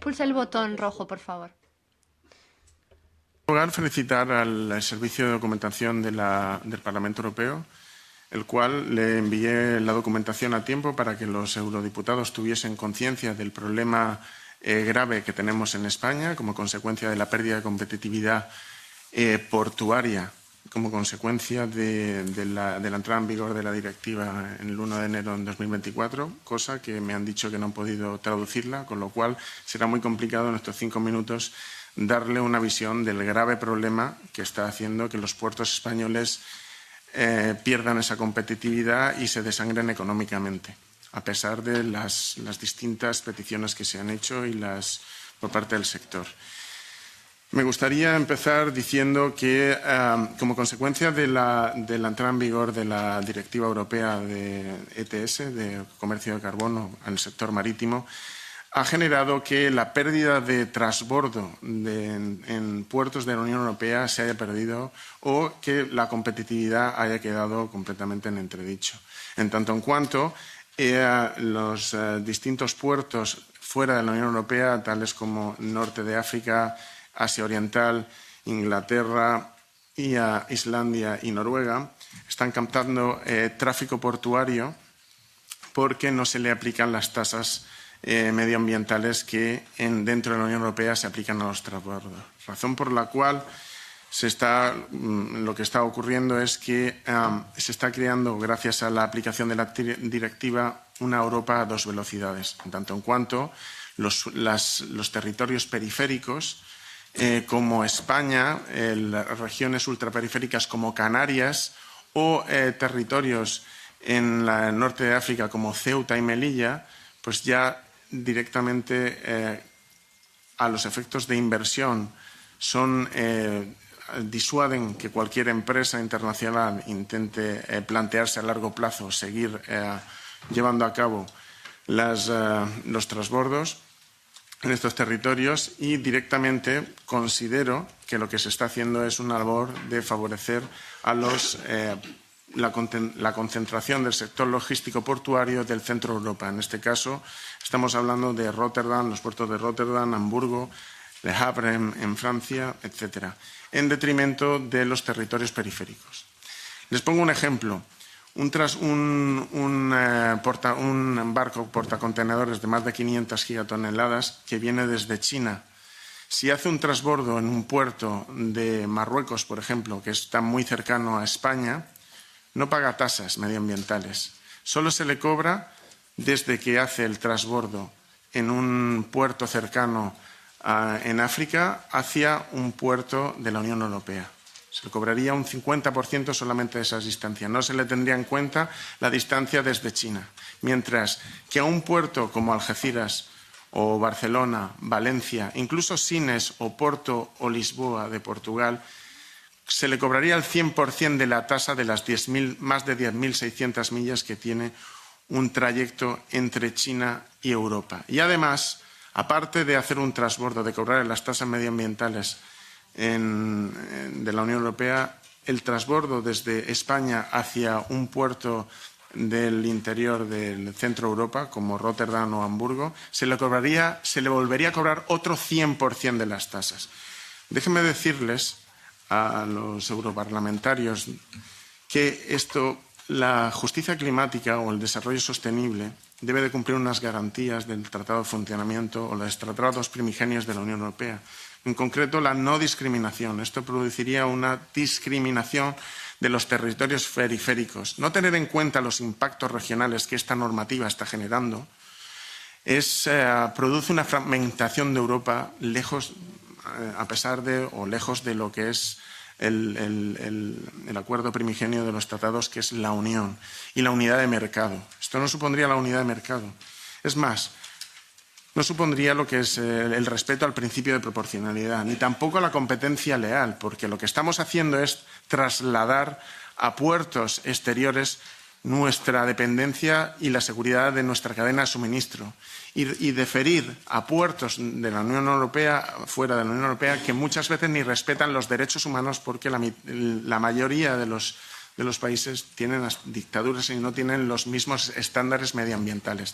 Pulsa el botón rojo, por favor. En primer lugar, felicitar al Servicio de Documentación del Parlamento Europeo, el cual le envié la documentación a tiempo para que los eurodiputados tuviesen conciencia del problema grave que tenemos en España como consecuencia de la pérdida de competitividad portuaria, como consecuencia de la entrada en vigor de la directiva en el 1 de enero de 2024, cosa que me han dicho que no han podido traducirla, con lo cual será muy complicado en estos 5 minutos darle una visión del grave problema que está haciendo que los puertos españoles pierdan esa competitividad y se desangren económicamente, a pesar de las distintas peticiones que se han hecho y por parte del sector. Me gustaría empezar diciendo que, como consecuencia de la entrada en vigor de la Directiva Europea de ETS, de comercio de carbono en el sector marítimo, ha generado que la pérdida de transbordo en puertos de la Unión Europea se haya perdido o que la competitividad haya quedado completamente en entredicho. En tanto en cuanto los distintos puertos fuera de la Unión Europea, tales como Norte de África, Asia Oriental, Inglaterra, Islandia y Noruega, están captando tráfico portuario porque no se le aplican las tasas medioambientales que dentro de la Unión Europea se aplican a los transbordos. Razón por la cual lo que está ocurriendo es que se está creando, gracias a la aplicación de la directiva, una Europa a dos velocidades, en tanto en cuanto los territorios periféricos como España, regiones ultraperiféricas como Canarias o territorios en el norte de África como Ceuta y Melilla, pues ya directamente a los efectos de inversión disuaden que cualquier empresa internacional intente plantearse a largo plazo seguir llevando a cabo los transbordos en estos territorios, y directamente considero que lo que se está haciendo es una labor de favorecer a la concentración del sector logístico portuario del centro de Europa. En este caso, estamos hablando de Rotterdam, los puertos de Rotterdam, Hamburgo, Le Havre en Francia, etcétera, en detrimento de los territorios periféricos. Les pongo un ejemplo. Un barco portacontenedores de más de 500 gigatoneladas que viene desde China, si hace un transbordo en un puerto de Marruecos, por ejemplo, que está muy cercano a España, no paga tasas medioambientales. Solo se le cobra desde que hace el transbordo en un puerto cercano en África hacia un puerto de la Unión Europea. Se le cobraría un 50% solamente de esas distancias. No se le tendría en cuenta la distancia desde China. Mientras que a un puerto como Algeciras o Barcelona, Valencia, incluso Sines o Porto o Lisboa de Portugal, se le cobraría el 100% de la tasa de las más de 10.600 millas que tiene un trayecto entre China y Europa. Y además, aparte de hacer un transbordo, de cobrar las tasas medioambientales de la Unión Europea, el transbordo desde España hacia un puerto del interior del centro de Europa, como Rotterdam o Hamburgo, se le volvería a cobrar otro 100% de las tasas. Déjenme decirles a los europarlamentarios que la justicia climática o el desarrollo sostenible debe de cumplir unas garantías del Tratado de Funcionamiento o los tratados primigenios de la Unión Europea. En concreto, la no discriminación. Esto produciría una discriminación de los territorios periféricos. No tener en cuenta los impactos regionales que esta normativa está generando produce una fragmentación de Europa lejos de lo que es el acuerdo primigenio de los tratados, que es la Unión y la unidad de mercado. Esto no supondría la unidad de mercado. Es más, no supondría lo que es el respeto al principio de proporcionalidad, ni tampoco la competencia leal, porque lo que estamos haciendo es trasladar a puertos exteriores nuestra dependencia y la seguridad de nuestra cadena de suministro y deferir a puertos de la Unión Europea, fuera de la Unión Europea, que muchas veces ni respetan los derechos humanos, porque la mayoría de los países tienen las dictaduras y no tienen los mismos estándares medioambientales.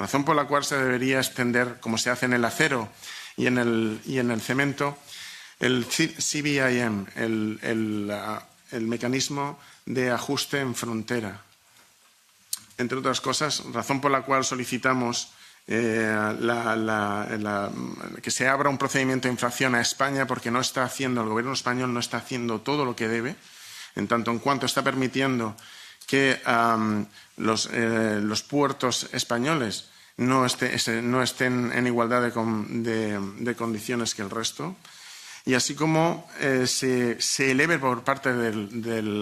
razón por la cual se debería extender, como se hace en el acero y en el cemento, el CBIM, el mecanismo de ajuste en frontera. Entre otras cosas, razón por la cual solicitamos que se abra un procedimiento de infracción a España, porque el gobierno español no está haciendo todo lo que debe, en tanto en cuanto está permitiendo que los puertos españoles no estén en igualdad de condiciones que el resto, y así como se eleve por parte del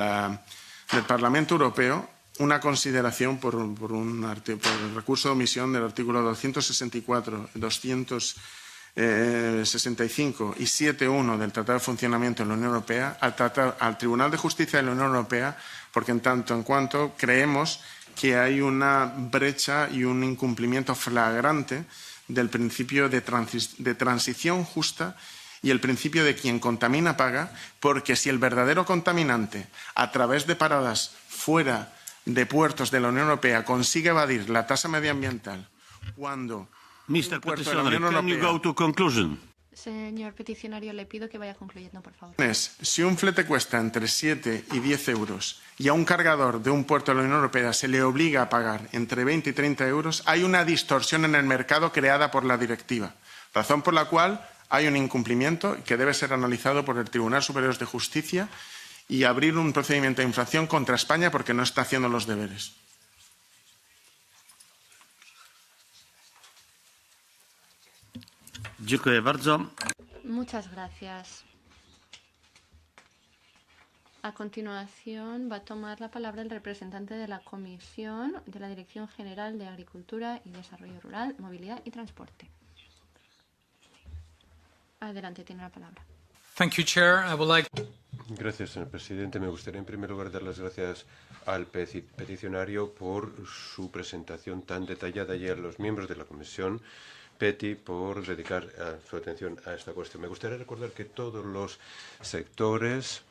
Parlamento Europeo una consideración por el recurso de omisión del artículo 264, 265 y 7.1 del Tratado de Funcionamiento de la Unión Europea al Tribunal de Justicia de la Unión Europea, porque en tanto en cuanto creemos que hay una brecha y un incumplimiento flagrante del principio de transición justa y el principio de quien contamina paga, porque si el verdadero contaminante, a través de paradas fuera de puertos de la Unión Europea, consigue evadir la tasa medioambiental cuando Mr. Petitioner, can you go to conclusion? Señor peticionario, le pido que vaya concluyendo, por favor. Si un flete cuesta entre 7 y 10 euros y a un cargador de un puerto de la Unión Europea se le obliga a pagar entre 20 y 30 euros, hay una distorsión en el mercado creada por la directiva, razón por la cual hay un incumplimiento que debe ser analizado por el Tribunal Superior de Justicia y abrir un procedimiento de infracción contra España porque no está haciendo los deberes. Dziękuję bardzo. Muchas gracias. A continuación va a tomar la palabra el representante de la Comisión de la Dirección General de Agricultura y Desarrollo Rural, Movilidad y Transporte. Adelante, tiene la palabra. Thank you, Chair. I would like... Gracias, señor presidente. Me gustaría, en primer lugar, dar las gracias al peticionario por su presentación tan detallada y a los miembros de la Comisión PETI por dedicar su atención a esta cuestión. Me gustaría recordar que todos los sectores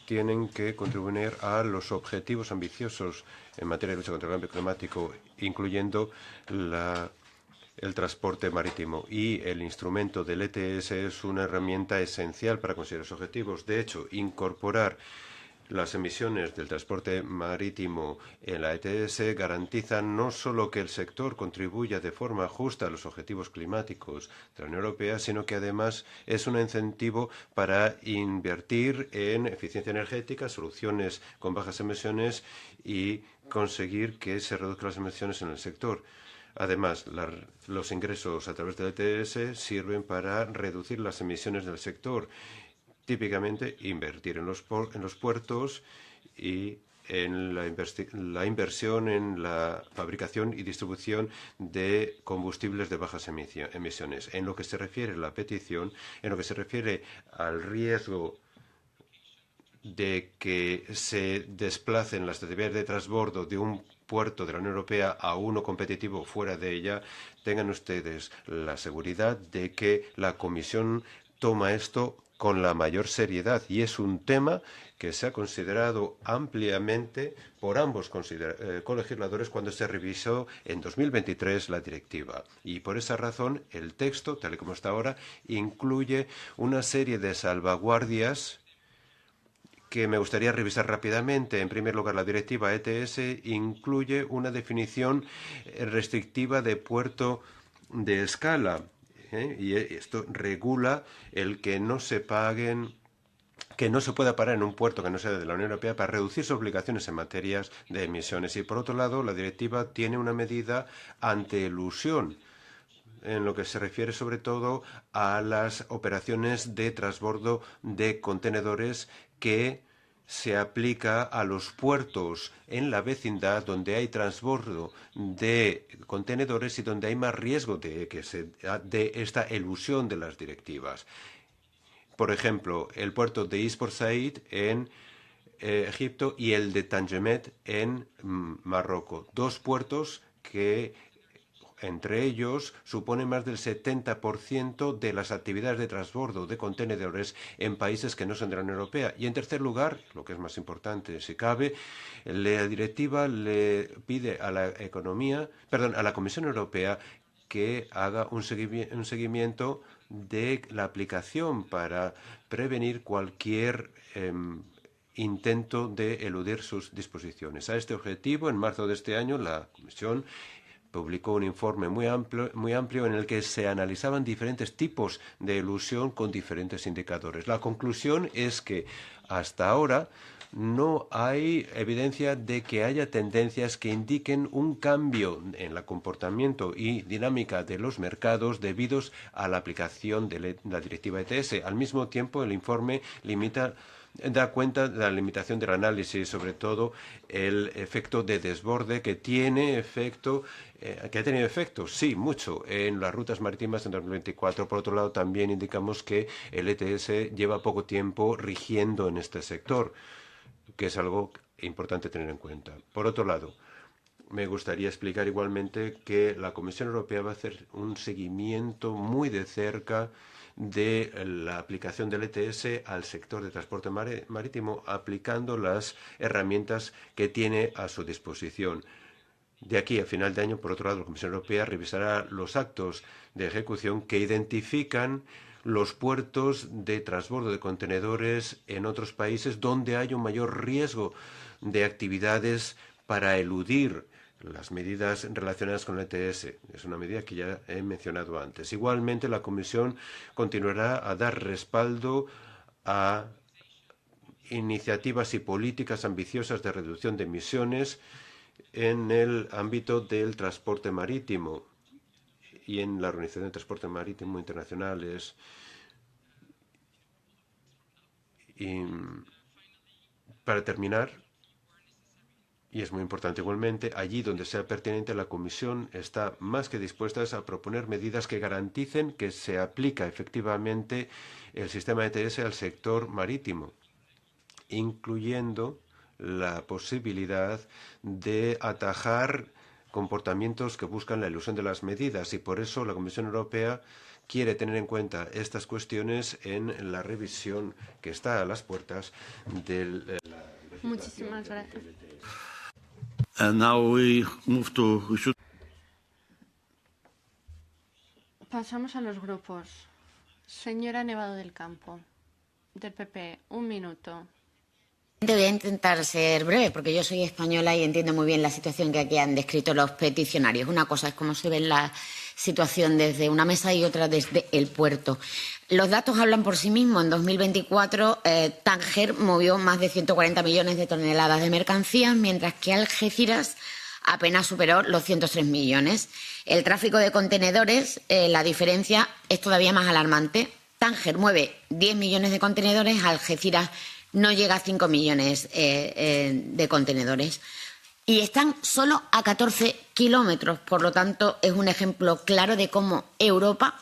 tienen que contribuir a los objetivos ambiciosos en materia de lucha contra el cambio climático, incluyendo el transporte marítimo, y el instrumento del ETS es una herramienta esencial para conseguir esos objetivos. De hecho, incorporar las emisiones del transporte marítimo en la ETS garantiza no solo que el sector contribuya de forma justa a los objetivos climáticos de la Unión Europea, sino que además es un incentivo para invertir en eficiencia energética, soluciones con bajas emisiones y conseguir que se reduzcan las emisiones en el sector. Además, los ingresos a través del ETS sirven para reducir las emisiones del sector. Típicamente, invertir en los puertos y en la inversión en la fabricación y distribución de combustibles de bajas emisiones. En lo que se refiere a la petición, en lo que se refiere al riesgo de que se desplacen las actividades de transbordo de un puerto de la Unión Europea a uno competitivo fuera de ella, tengan ustedes la seguridad de que la Comisión toma esto con la mayor seriedad, y es un tema que se ha considerado ampliamente por ambos colegisladores cuando se revisó en 2023 la directiva. Y por esa razón el texto, tal y como está ahora, incluye una serie de salvaguardias que me gustaría revisar rápidamente. En primer lugar, la directiva ETS incluye una definición restrictiva de puerto de escala, y esto regula el que no se pueda parar en un puerto que no sea de la Unión Europea para reducir sus obligaciones en materias de emisiones. Y por otro lado, la directiva tiene una medida antielusión en lo que se refiere sobre todo a las operaciones de transbordo de contenedores que se aplica a los puertos en la vecindad donde hay transbordo de contenedores y donde hay más riesgo de que se dé esta elusión de las directivas. Por ejemplo, el puerto de Is Port Said en Egipto y el de Tangemet en Marruecos. Dos puertos que entre ellos suponen más del 70% de las actividades de transbordo de contenedores en países que no son de la Unión Europea. Y en tercer lugar, lo que es más importante si cabe, la directiva le pide a la Comisión Europea que haga un seguimiento de la aplicación para prevenir cualquier intento de eludir sus disposiciones. A este objetivo, en marzo de este año, la Comisión publicó un informe muy amplio en el que se analizaban diferentes tipos de elusión con diferentes indicadores. La conclusión es que hasta ahora no hay evidencia de que haya tendencias que indiquen un cambio en el comportamiento y dinámica de los mercados debidos a la aplicación de la directiva ETS. Al mismo tiempo, el informe da cuenta de la limitación del análisis, sobre todo el efecto de desborde que ha tenido efecto, sí, mucho, en las rutas marítimas en 2024. Por otro lado, también indicamos que el ETS lleva poco tiempo rigiendo en este sector, que es algo importante tener en cuenta. Por otro lado, me gustaría explicar igualmente que la Comisión Europea va a hacer un seguimiento muy de cerca de la aplicación del ETS al sector de transporte marítimo, aplicando las herramientas que tiene a su disposición. De aquí a final de año, por otro lado, la Comisión Europea revisará los actos de ejecución que identifican los puertos de transbordo de contenedores en otros países donde hay un mayor riesgo de actividades para eludir las medidas relacionadas con el ETS. Es una medida que ya he mencionado antes. Igualmente, la Comisión continuará a dar respaldo a iniciativas y políticas ambiciosas de reducción de emisiones en el ámbito del transporte marítimo y en la Organización de Transporte Marítimo Internacionales. Y para terminar, y es muy importante igualmente, allí donde sea pertinente, la Comisión está más que dispuesta a proponer medidas que garanticen que se aplica efectivamente el sistema ETS al sector marítimo, incluyendo la posibilidad de atajar comportamientos que buscan la elusión de las medidas. Y por eso la Comisión Europea quiere tener en cuenta estas cuestiones en la revisión que está a las puertas de la... Muchísimas gracias. Pasamos a los grupos. Señora Nevado del Campo, del PP, 1 minuto. Voy a intentar ser breve, porque yo soy española y entiendo muy bien la situación que aquí han descrito los peticionarios. Una cosa es cómo se ve la situación desde una mesa y otra desde el puerto. Los datos hablan por sí mismos. En 2024, Tánger movió más de 140 millones de toneladas de mercancías, mientras que Algeciras apenas superó los 103 millones. El tráfico de contenedores, la diferencia es todavía más alarmante. Tánger mueve 10 millones de contenedores, Algeciras no llega a 5 millones de contenedores. Y están solo a 14 kilómetros. Por lo tanto, es un ejemplo claro de cómo Europa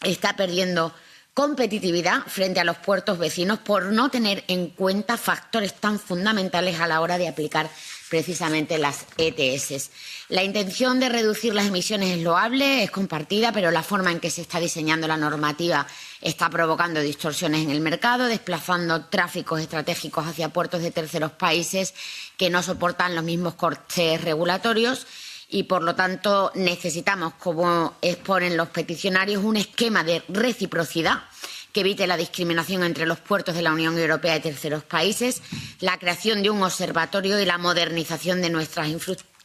está perdiendo competitividad frente a los puertos vecinos por no tener en cuenta factores tan fundamentales a la hora de aplicar precisamente las ETS. La intención de reducir las emisiones es loable, es compartida, pero la forma en que se está diseñando la normativa está provocando distorsiones en el mercado, desplazando tráficos estratégicos hacia puertos de terceros países que no soportan los mismos costes regulatorios y, por lo tanto, necesitamos, como exponen los peticionarios, un esquema de reciprocidad que evite la discriminación entre los puertos de la Unión Europea y terceros países, la creación de un observatorio y la modernización de nuestras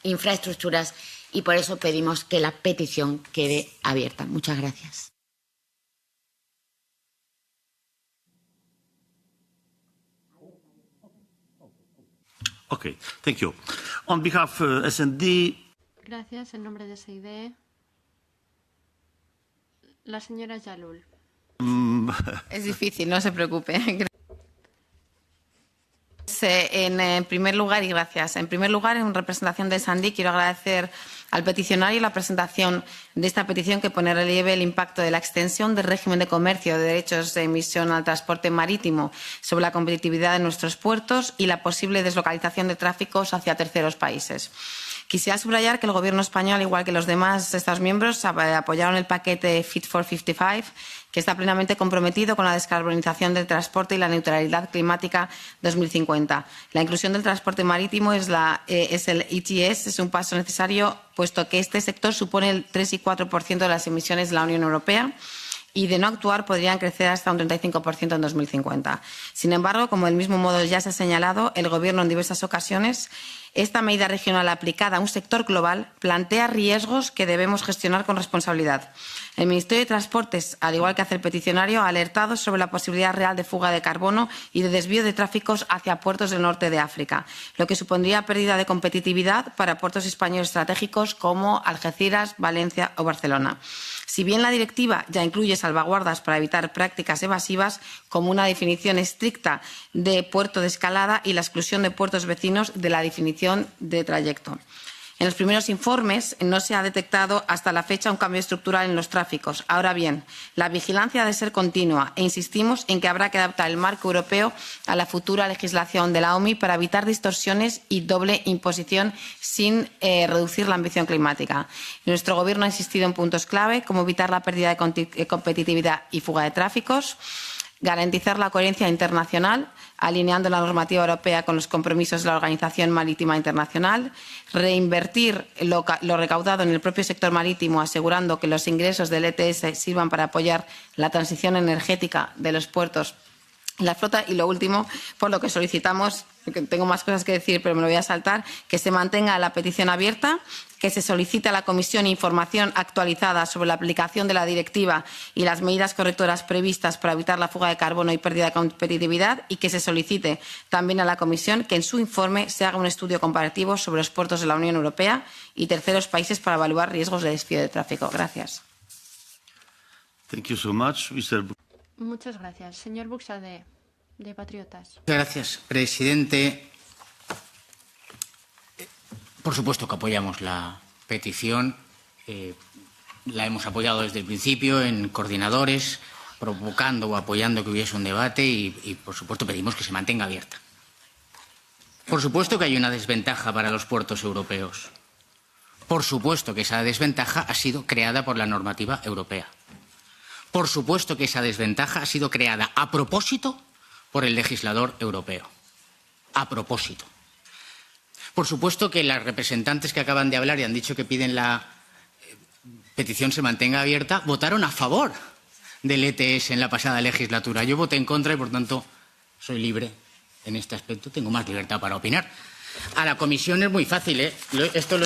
infraestructuras, y por eso pedimos que la petición quede abierta. Muchas gracias. Okay, thank you. On behalf of S&D... Gracias. En nombre de SID, la señora Yalul. Es difícil, no se preocupe. En primer lugar, y gracias. En primer lugar, en representación de S&D, quiero agradecer al peticionario la presentación de esta petición que pone en relieve el impacto de la extensión del régimen de comercio de derechos de emisión al transporte marítimo sobre la competitividad de nuestros puertos y la posible deslocalización de tráficos hacia terceros países. Quisiera subrayar que el Gobierno español, igual que los demás Estados miembros, apoyaron el paquete Fit for 55, que está plenamente comprometido con la descarbonización del transporte y la neutralidad climática 2050. La inclusión del transporte marítimo es el ETS, es un paso necesario, puesto que este sector supone el 3 y 4% de las emisiones de la Unión Europea, y de no actuar podrían crecer hasta un 35% en 2050. Sin embargo, como del mismo modo ya se ha señalado, el Gobierno en diversas ocasiones, esta medida regional aplicada a un sector global plantea riesgos que debemos gestionar con responsabilidad. El Ministerio de Transportes, al igual que hace el peticionario, ha alertado sobre la posibilidad real de fuga de carbono y de desvío de tráficos hacia puertos del norte de África, lo que supondría pérdida de competitividad para puertos españoles estratégicos como Algeciras, Valencia o Barcelona. Si bien la directiva ya incluye salvaguardas para evitar prácticas evasivas, como una definición estricta de puerto de escalada y la exclusión de puertos vecinos de la definición de trayecto. En los primeros informes no se ha detectado hasta la fecha un cambio estructural en los tráficos. Ahora bien, la vigilancia ha de ser continua e insistimos en que habrá que adaptar el marco europeo a la futura legislación de la OMI para evitar distorsiones y doble imposición sin reducir la ambición climática. Nuestro Gobierno ha insistido en puntos clave como evitar la pérdida de competitividad y fuga de tráficos, garantizar la coherencia internacional, alineando la normativa europea con los compromisos de la Organización Marítima Internacional, reinvertir lo recaudado en el propio sector marítimo, asegurando que los ingresos del ETS sirvan para apoyar la transición energética de los puertos y la flota. Y lo último, por lo que solicitamos, porque tengo más cosas que decir, pero me lo voy a saltar, que se mantenga la petición abierta, que se solicite a la Comisión información actualizada sobre la aplicación de la directiva y las medidas correctoras previstas para evitar la fuga de carbono y pérdida de competitividad, y que se solicite también a la Comisión que en su informe se haga un estudio comparativo sobre los puertos de la Unión Europea y terceros países para evaluar riesgos de desvío de tráfico. Gracias. Thank you so much, Mr. Muchas gracias. Señor Buxade, de Patriotas. Gracias, presidente. Por supuesto que apoyamos la petición. La hemos apoyado desde el principio en coordinadores, provocando o apoyando que hubiese un debate y, por supuesto, pedimos que se mantenga abierta. Por supuesto que hay una desventaja para los puertos europeos. Por supuesto que esa desventaja ha sido creada por la normativa europea. Por supuesto que esa desventaja ha sido creada a propósito por el legislador europeo. A propósito. Por supuesto que las representantes que acaban de hablar y han dicho que piden la petición se mantenga abierta, votaron a favor del ETS en la pasada legislatura. Yo voté en contra y, por tanto, soy libre en este aspecto. Tengo más libertad para opinar. A la comisión es muy fácil, ¿eh? Esto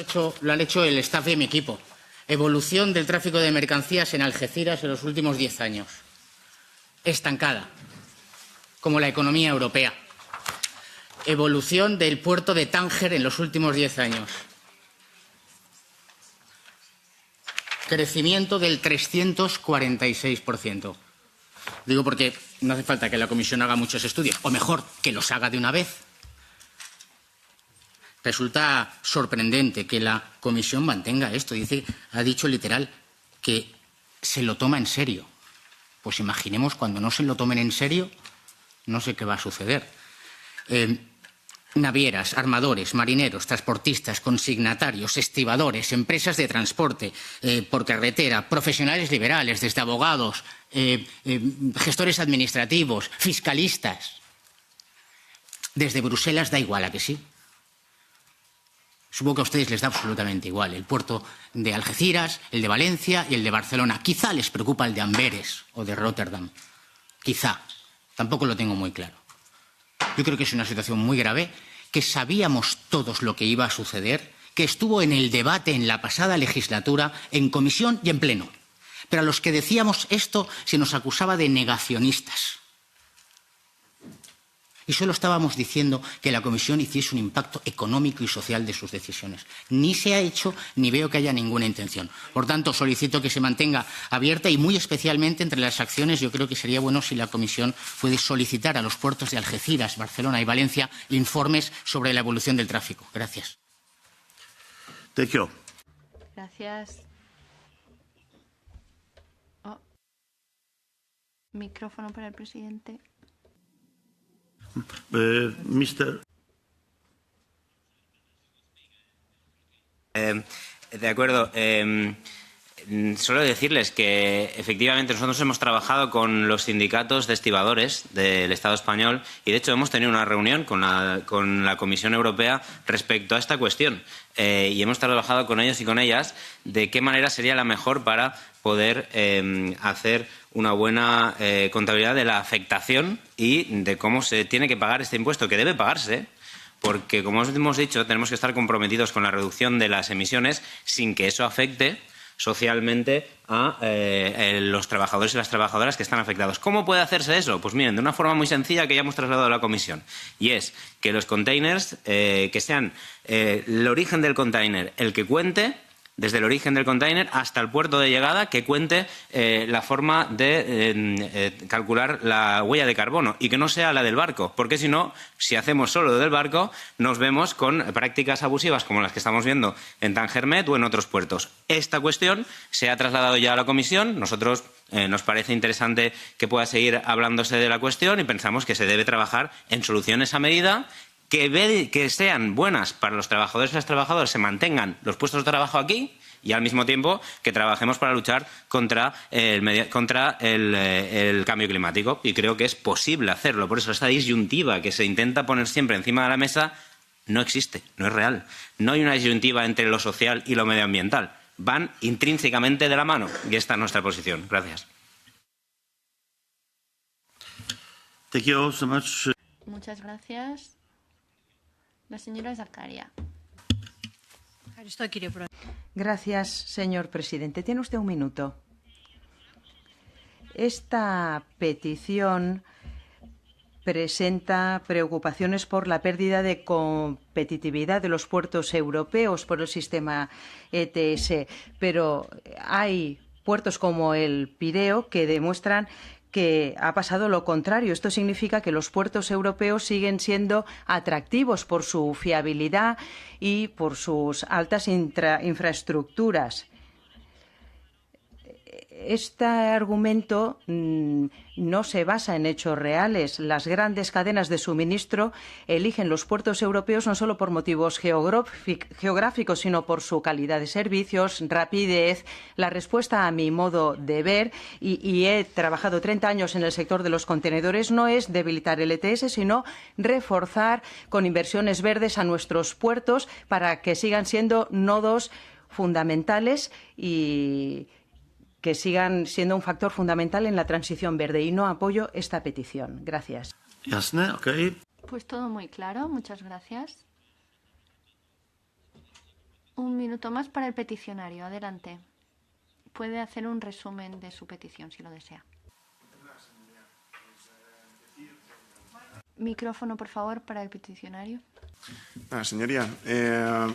lo han hecho el staff de mi equipo. Evolución del tráfico de mercancías en Algeciras en los últimos 10 años. Estancada, como la economía europea. Evolución del puerto de Tánger en los últimos 10 años. Crecimiento del 346%. Digo porque no hace falta que la Comisión haga muchos estudios, o mejor, que los haga de una vez. Resulta sorprendente que la Comisión mantenga esto. Ha dicho literal que se lo toma en serio. Pues imaginemos cuando no se lo tomen en serio, no sé qué va a suceder. Navieras, armadores, marineros, transportistas, consignatarios, estibadores, empresas de transporte por carretera, profesionales liberales, desde abogados, gestores administrativos, fiscalistas. Desde Bruselas da igual, ¿a que sí? Supongo que a ustedes les da absolutamente igual. El puerto de Algeciras, el de Valencia y el de Barcelona. Quizá les preocupa el de Amberes o de Rotterdam. Quizá. Tampoco lo tengo muy claro. Yo creo que es una situación muy grave, que sabíamos todos lo que iba a suceder, que estuvo en el debate en la pasada legislatura, en comisión y en pleno. Pero a los que decíamos esto se nos acusaba de negacionistas. Y solo estábamos diciendo que la Comisión hiciese un impacto económico y social de sus decisiones. Ni se ha hecho, ni veo que haya ninguna intención. Por tanto, solicito que se mantenga abierta y, muy especialmente, entre las acciones, yo creo que sería bueno si la Comisión puede solicitar a los puertos de Algeciras, Barcelona y Valencia informes sobre la evolución del tráfico. Gracias. Thank you. Gracias. Micrófono para el presidente. Mr. De acuerdo. Solo decirles que efectivamente nosotros hemos trabajado con los sindicatos de estibadores del Estado español y de hecho hemos tenido una reunión con la Comisión Europea respecto a esta cuestión y hemos trabajado con ellos y con ellas de qué manera sería la mejor para poder hacer una buena contabilidad de la afectación y de cómo se tiene que pagar este impuesto, que debe pagarse. Porque, como os hemos dicho, tenemos que estar comprometidos con la reducción de las emisiones sin que eso afecte socialmente a los trabajadores y las trabajadoras que están afectados. ¿Cómo puede hacerse eso? Pues miren, de una forma muy sencilla que ya hemos trasladado a la Comisión. Y es que los containers, que sean el origen del container el que cuente, desde el origen del container hasta el puerto de llegada, que cuente la forma de calcular la huella de carbono y que no sea la del barco, porque si no, si hacemos solo del barco, nos vemos con prácticas abusivas como las que estamos viendo en Tangermet o en otros puertos. Esta cuestión se ha trasladado ya a la Comisión. Nosotros nos parece interesante que pueda seguir hablándose de la cuestión y pensamos que se debe trabajar en soluciones a medida que sean buenas para los trabajadores y las trabajadoras, se mantengan los puestos de trabajo aquí y al mismo tiempo que trabajemos para luchar contra el cambio climático. Y creo que es posible hacerlo. Por eso esta disyuntiva que se intenta poner siempre encima de la mesa no existe, no es real. No hay una disyuntiva entre lo social y lo medioambiental. Van intrínsecamente de la mano y esta es nuestra posición. Gracias. Thank you so much. Muchas gracias. La señora Zakaria. Gracias, señor presidente. Tiene usted un minuto. Esta petición presenta preocupaciones por la pérdida de competitividad de los puertos europeos por el sistema ETS, pero hay puertos como el Pireo que demuestran que ha pasado lo contrario. Esto significa que los puertos europeos siguen siendo atractivos por su fiabilidad y por sus altas infraestructuras. Este argumento no se basa en hechos reales. Las grandes cadenas de suministro eligen los puertos europeos no solo por motivos geográficos, sino por su calidad de servicios, rapidez, la respuesta a mi modo de ver, y he trabajado 30 años en el sector de los contenedores, no es debilitar el ETS, sino reforzar con inversiones verdes a nuestros puertos para que sigan siendo nodos fundamentales y que sigan siendo un factor fundamental en la transición verde. Y no apoyo esta petición. Gracias. Jasne, okay. Pues todo muy claro. Muchas gracias. Un minuto más para el peticionario. Adelante. Puede hacer un resumen de su petición si lo desea. Micrófono, por favor, para el peticionario. Señoría,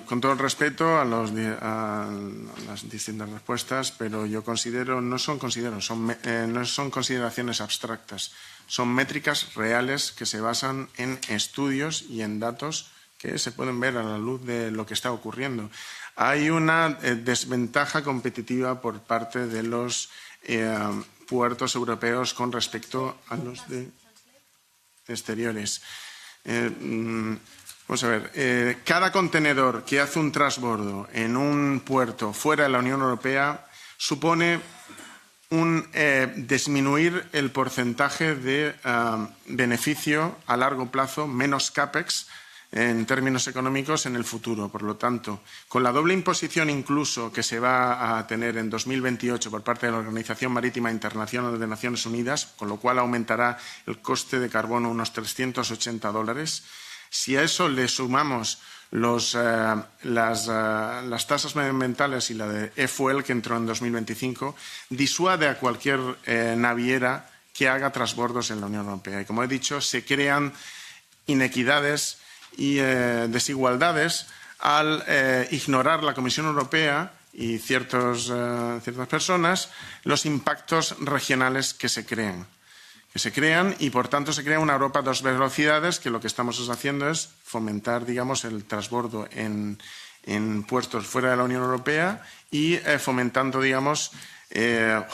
con todo el respeto a las distintas respuestas, pero yo considero, no son consideraciones abstractas, son métricas reales que se basan en estudios y en datos que se pueden ver a la luz de lo que está ocurriendo. Hay una desventaja competitiva por parte de los puertos europeos con respecto a los de exteriores. Vamos a ver, cada contenedor que hace un transbordo en un puerto fuera de la Unión Europea supone disminuir el porcentaje de beneficio a largo plazo, menos CAPEX en términos económicos en el futuro. Por lo tanto, con la doble imposición incluso que se va a tener en 2028 por parte de la Organización Marítima Internacional de Naciones Unidas, con lo cual aumentará el coste de carbono unos $380, si a eso le sumamos las tasas medioambientales y la de e-fuel que entró en 2025, disuade a cualquier naviera que haga transbordos en la Unión Europea. Y como he dicho, se crean inequidades y desigualdades al ignorar la Comisión Europea y ciertas personas los impactos regionales que se crean y, por tanto, se crea una Europa a dos velocidades que lo que estamos haciendo es fomentar, digamos, el transbordo en puertos fuera de la Unión Europea y fomentando, digamos,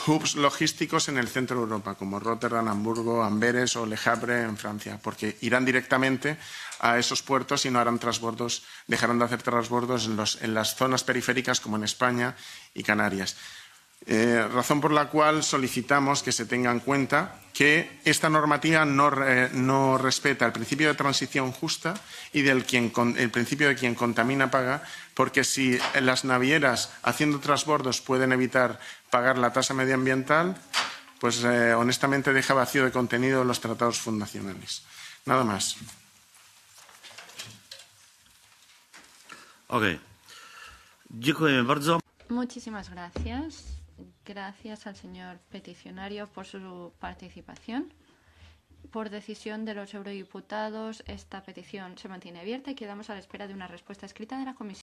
hubs logísticos en el centro de Europa, como Rotterdam, Hamburgo, Amberes o Le Havre en Francia, porque irán directamente a esos puertos y no harán transbordos, dejarán de hacer transbordos en las zonas periféricas como en España y Canarias. Razón por la cual solicitamos que se tenga en cuenta que esta normativa no respeta el principio de transición justa y el principio de quien contamina paga, porque si las navieras haciendo transbordos pueden evitar pagar la tasa medioambiental, pues honestamente deja vacío de contenido los tratados fundacionales. Nada más. Okay. Dziękujemy bardzo. Muchísimas gracias. Gracias al señor peticionario por su participación. Por decisión de los eurodiputados, esta petición se mantiene abierta y quedamos a la espera de una respuesta escrita de la Comisión.